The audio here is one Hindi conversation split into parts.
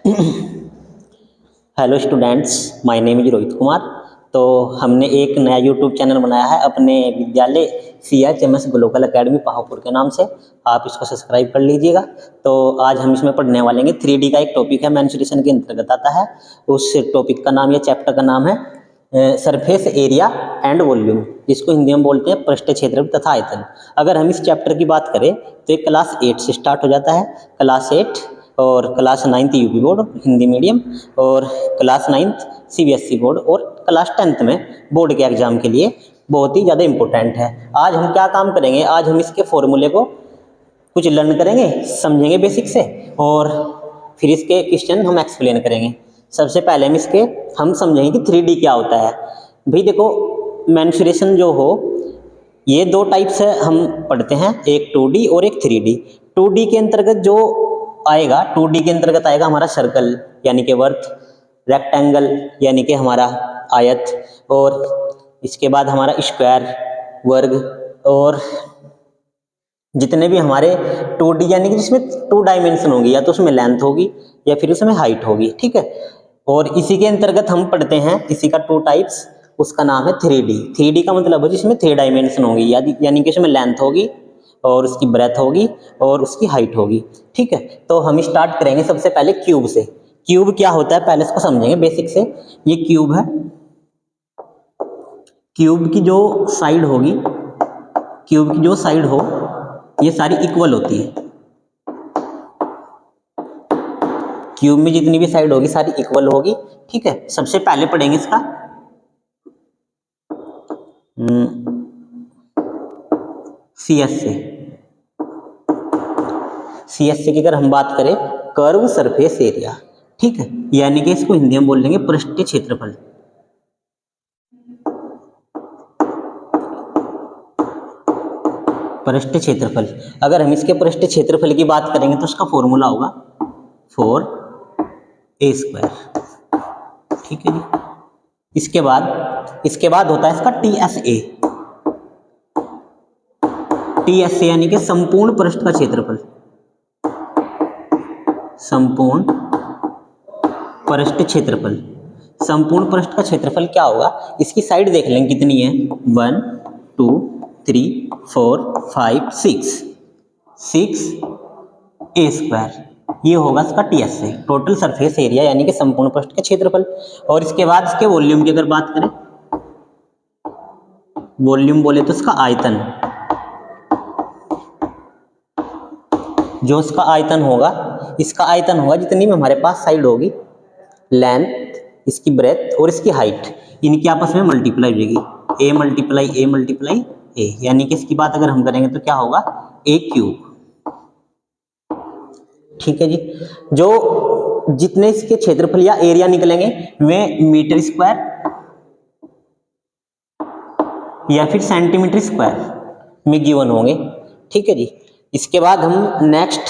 Hello students, my name is Rohit Kumar. तो हमने एक नया यूट्यूब चैनल बनाया है अपने विद्यालय CHMS ग्लोबल एकेडमी पाहापुर के नाम से। आप इसको सब्सक्राइब कर लीजिएगा। तो आज हम इसमें पढ़ने वाले हैं 3D का एक टॉपिक है, मेंसुरेशन के अंतर्गत आता है। उस टॉपिक का नाम या चैप्टर का नाम है सरफेस एरिया एंड वॉल्यूम, जिसको हिंदी में बोलते हैं पृष्ठ क्षेत्र तथा आयतन। अगर हम इस चैप्टर की बात करें तो ये क्लास 8 से स्टार्ट हो जाता है। क्लास 8 और class 9 UP board Hindi medium, और क्लास 9 CBSE बोर्ड, और क्लास 10 में बोर्ड के एग्जाम के लिए बहुत ही ज़्यादा इंपॉर्टेंट है। आज हम क्या काम करेंगे, आज हम इसके फॉर्मूले को कुछ लर्न करेंगे, समझेंगे बेसिक से, और फिर इसके क्वेश्चन हम एक्सप्लेन करेंगे। सबसे पहले हम समझेंगे कि 3D क्या होता है। भाई देखो, मेंसुरेशन जो हो ये दो टाइप से हम पढ़ते हैं, एक 2D और एक 3D। 2D के अंतर्गत जो आएगा, 2D के अंतर्गत आएगा हमारा सर्कल यानी कि वर्थ, रेक्टेंगल यानी कि हमारा आयत, और इसके बाद हमारा स्क्वायर वर्ग, और जितने भी हमारे 2D यानी कि जिसमें 2 डायमेंशन होगी, या तो उसमें लेंथ होगी या फिर उसमें हाइट होगी, ठीक है। और इसी के अंतर्गत हम पढ़ते हैं इसी का 2 टाइप्स, उसका नाम है 3D। 3D का मतलब है जिसमें 3 डायमेंशन होगी, यानी कि उसमें लेंथ होगी और उसकी ब्रेथ होगी और उसकी हाइट होगी, ठीक है। तो हम स्टार्ट करेंगे सबसे पहले क्यूब से। क्यूब क्या होता है पहले इसको समझेंगे बेसिक से। ये क्यूब है। क्यूब की जो साइड होगी, क्यूब की जो साइड हो, ये सारी इक्वल होती है। क्यूब में जितनी भी साइड होगी सारी इक्वल होगी, ठीक है। सबसे पहले पढ़ेंगे इसका CS से। CS से की अगर हम बात करें, कर्व सरफेस एरिया, ठीक है, यानी कि इसको हिंदी में बोल देंगे पृष्ठीय क्षेत्रफल। पृष्ठ क्षेत्रफल, अगर हम इसके पृष्ठ क्षेत्रफल की बात करेंगे तो उसका फॉर्मूला होगा 4a², ठीक है जी। इसके बाद होता है इसका TSA। TSA यानी कि संपूर्ण पृष्ठ का क्षेत्रफल। संपूर्ण पृष्ठ क्षेत्रफल, संपूर्ण पृष्ठ का क्षेत्रफल क्या होगा, इसकी साइड देख लेंगे कितनी है, 1 2 3 4 5 6a²। ये होगा इसका TSA, टोटल सरफेस एरिया, यानी कि संपूर्ण पृष्ठ का क्षेत्रफल। और इसके बाद इसके वॉल्यूम की अगर बात करें, वॉल्यूम बोले तो इसका आयतन, जो इसका आयतन होगा, इसका आयतन होगा जितनी भी हमारे पास साइड होगी, लेंथ, इसकी ब्रेथ और इसकी हाइट, इनकी आपस में मल्टीप्लाई हो जाएगी, a multiply a multiply a, यानी कि इसकी बात अगर हम करेंगे तो क्या होगा, a³, ठीक है जी। जो जितने इसके क्षेत्रफल या एरिया निकलेंगे वे मीटर स्क्वायर या फिर सेंटीमीटर स्क्वायर में गिवन होंगे, ठीक है जी। इसके बाद हम नेक्स्ट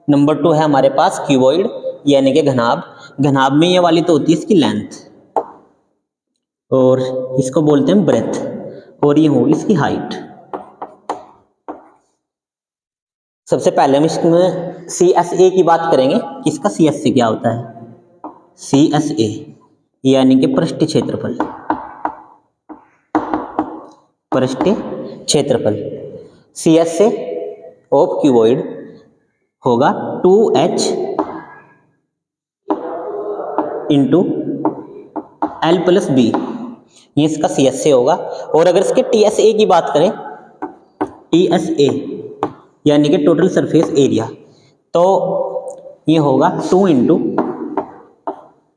नंबर 2 है हमारे पास क्यूबॉइड, यानी कि घनाभ। घनाभ में ये वाली तो होती है इसकी लेंथ, और इसको बोलते हैं ब्रेथ, और ये होगी इसकी हाइट। सबसे पहले हम इसमें CSA की बात करेंगे। किसका CSA क्या होता है, CSA यानी कि पृष्ठीय क्षेत्रफल। पृष्ठीय क्षेत्रफल CSA ऑफ क्यूबॉइड होगा 2H इंटू L+B, ये इसका CSA होगा। और अगर इसके TSA की बात करें, TSA यानी कि टोटल सरफेस एरिया, तो ये होगा 2 into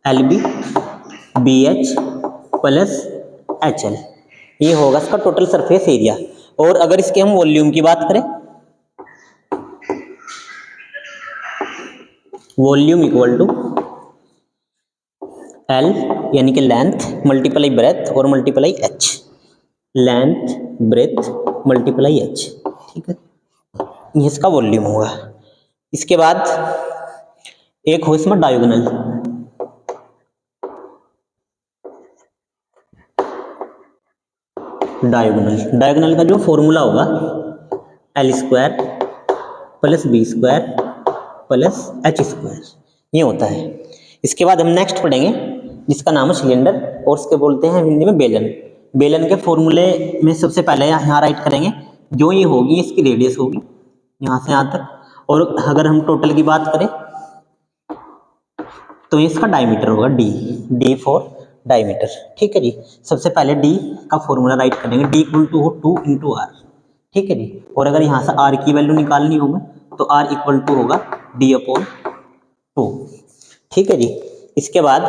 LB BH plus HL, ये होगा इसका टोटल सरफेस एरिया। और अगर इसके हम वॉल्यूम की बात करें, वॉल्यूम इक्वल टू L यानी कि लेंथ मल्टीप्लाई ब्रेथ और multiply H, length breadth multiply H, ठीक है, ये इसका वॉल्यूम होगा। इसके बाद एक हो इसमें डायगोनल। डायगोनल का जो फॉर्मूला होगा L² + B² + H², ये होता है। इसके बाद हम नेक्स्ट पढ़ेंगे जिसका नाम है सिलेंडर, और उसके बोलते हैं हिंदी में बेलन। बेलन के फॉर्मूले में सबसे पहले यहाँ राइट करेंगे, जो ये होगी इसकी रेडियस होगी यहाँ से यहाँ तक, और अगर हम टोटल की बात करें तो इसका डायमीटर होगा डी फॉर डायमीटर। ठीक है जी। सबसे पहले डी का फॉर्मूला राइट करेंगे, डी इक्वल टू हो 2 इंटू आर। ठीक है जी। और अगर यहाँ से आर की वैल्यू निकालनी होगी तो आर इक्वल टू होगा डी अपॉन 2। ठीक है जी। इसके बाद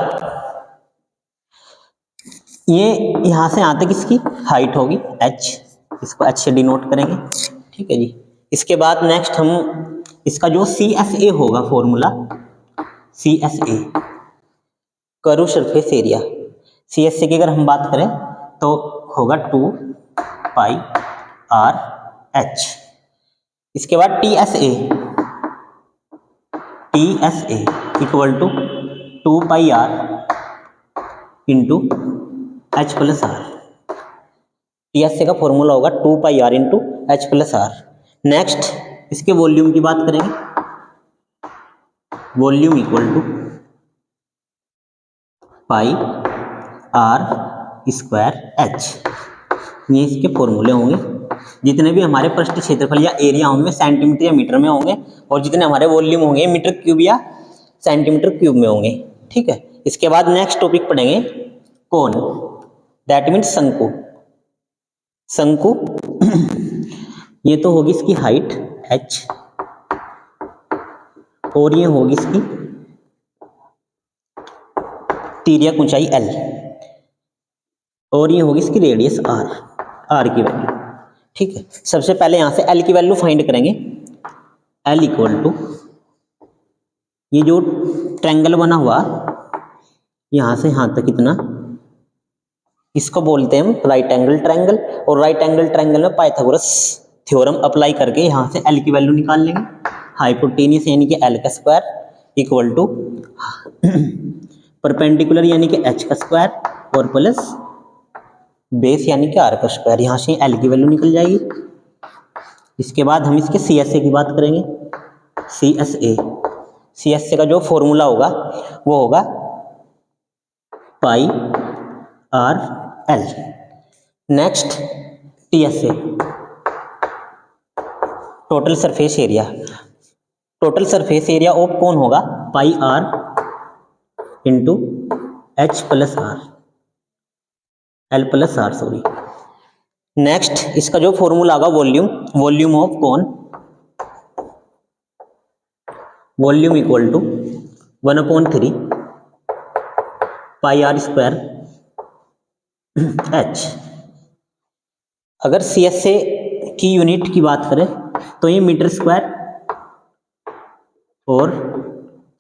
ये यहाँ से यहाँ तक इसकी हाइट होगी h, इसको h से डिनोट करेंगे। ठीक है जी। इसके बाद नेक्स्ट हम इसका जो CSA होगा formula, CSA curve surface area, CSA की अगर हम बात करें तो होगा 2 पाई आर h। इसके बाद TSA equal to 2 pi r into h plus r. TSA का फॉर्मूला होगा 2 pi r into h plus r. Next इसके वॉल्यूम की बात करेंगे, volume equal to pi r square h. ये इसके फॉर्मूले होंगे। जितने भी हमारे पृष्ठ क्षेत्रफल या एरिया होंगे सेंटीमीटर या मीटर में होंगे, और जितने हमारे वॉल्यूम होंगे मीटर क्यूब या सेंटीमीटर क्यूब में होंगे। ठीक है। इसके बाद नेक्स्ट टॉपिक पढ़ेंगे कोन, दैट मीन्स शंकु। शंकु ये तो होगी इसकी हाइट h, और ये होगी इसकी तिर्यक ऊंचाई l, और ये होगी इसकी रेडियस r की वैल्यू। ठीक है। सबसे पहले यहां से l की वैल्यू फाइंड करेंगे, l इक्वल टू ये जो ट्रायंगल बना हुआ यहां से यहां तक इतना, इसको बोलते हैं हम राइट एंगल ट्रायंगल। और राइट एंगल ट्रायंगल में पाइथागोरस थ्योरम अप्लाई करके यहाँ से L की वैल्यू निकाल लेंगे। हाइपोटेनियस यानी कि L का स्क्वायर इक्वल टू परपेंडिकुलर यानी कि H का स्क्वायर और प्लस बेस यानी कि R का स्क्वायर। यहाँ से L की वैल्यू निकल जाएगी। इसके बाद हम इसके CSA की बात करेंगे। CSA का जो फॉर्मूला होगा वो होगा pi r l. Next TSA total surface area. Total surface area of कौन होगा pi r into h plus r, l plus r sorry. Next इसका जो फॉर्मूला होगा वॉल्यूम, वॉल्यूम ऑफ कौन, volume equal to 1/3 pi r square h. अगर CSA की यूनिट की बात करें तो ये मीटर स्क्वायर और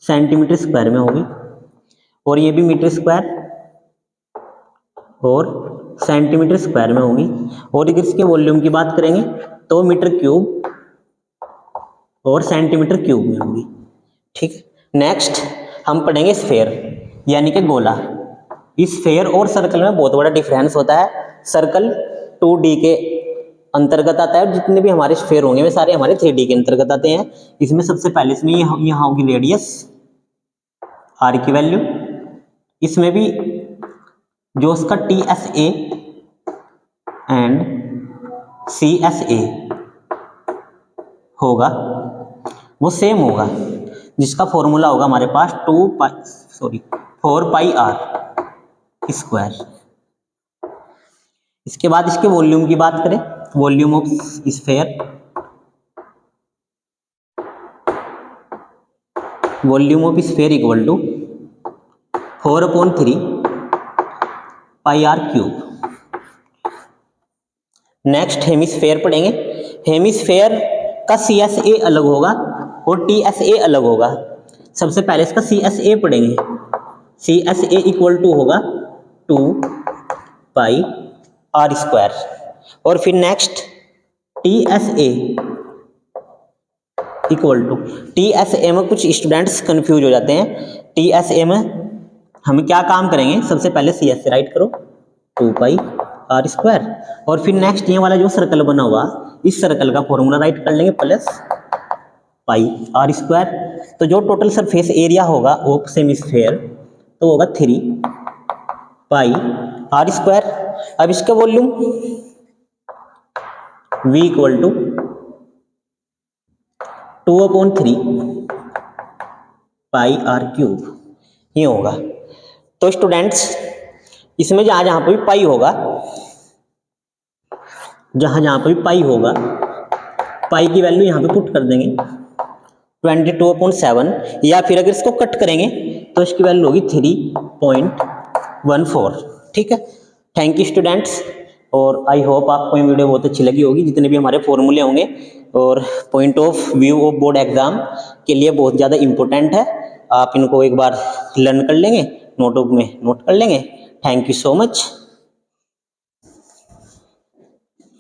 सेंटीमीटर स्क्वायर में होगी, और ये भी मीटर स्क्वायर और सेंटीमीटर स्क्वायर में होगी। और अगर इसके वॉल्यूम की बात करेंगे तो मीटर क्यूब और सेंटीमीटर क्यूब में होगी। ठीक है। नेक्स्ट हम पढ़ेंगे स्फेयर यानी कि गोला। इस स्फेयर और सर्कल में बहुत बड़ा डिफरेंस होता है। सर्कल 2D के अंतर्गत आता है, और जितने भी हमारे स्फेयर होंगे वे सारे हमारे 3D के अंतर्गत आते हैं। इसमें सबसे पहले इसमें यहाँ होगी रेडियस r की वैल्यू। इसमें भी जो उसका TSA एंड CSA होगा वो सेम होगा, जिसका फॉर्मूला होगा हमारे पास 4 पाई आर स्क्वायर। इसके बाद इसके वॉल्यूम की बात करें, volume of sphere, volume of sphere equal to 4/3 pi r cube. Next hemisphere पढ़ेंगे। हेमिस्फेयर का CSA अलग होगा और TSA अलग होगा। सबसे पहले इसका CSA पढ़ेंगे। CSA इक्वल टू होगा 2 पाई आर स्क्वायर। और फिर next TSA equal to, TSA में कुछ स्टूडेंट्स कंफ्यूज हो जाते हैं। TSA में हम क्या काम करेंगे, सबसे पहले CSA राइट करो 2 पाई आर स्क्वायर, और फिर नेक्स्ट ये वाला जो सर्कल बना हुआ इस सर्कल का फॉर्मूला राइट कर लेंगे प्लस पाई आर स्क्वायर। तो जो टोटल सरफेस एरिया होगा ऑफ सेमीस्फेयर तो होगा 3 पाई आर स्क्वायर। अब इसका volume v equal to 2/3 pi r cube ये होगा। तो स्टूडेंट्स इसमें जहाँ जहाँ पे भी पाई होगा, जहाँ जहाँ पे भी पाई होगा, पाई की वैल्यू यहाँ पे पुट कर देंगे 22/7, या फिर अगर इसको कट करेंगे तो इसकी वैल्यू होगी 3.14। ठीक है, थैंक यू स्टूडेंट्स। और आई होप आपको ये वीडियो बहुत अच्छी लगी होगी। जितने भी हमारे फॉर्मूले होंगे और point of view of board exam के लिए बहुत ज़्यादा इंपॉर्टेंट है, आप इनको एक बार लर्न कर लेंगे, नोटबुक में नोट कर लेंगे। Thank you so much.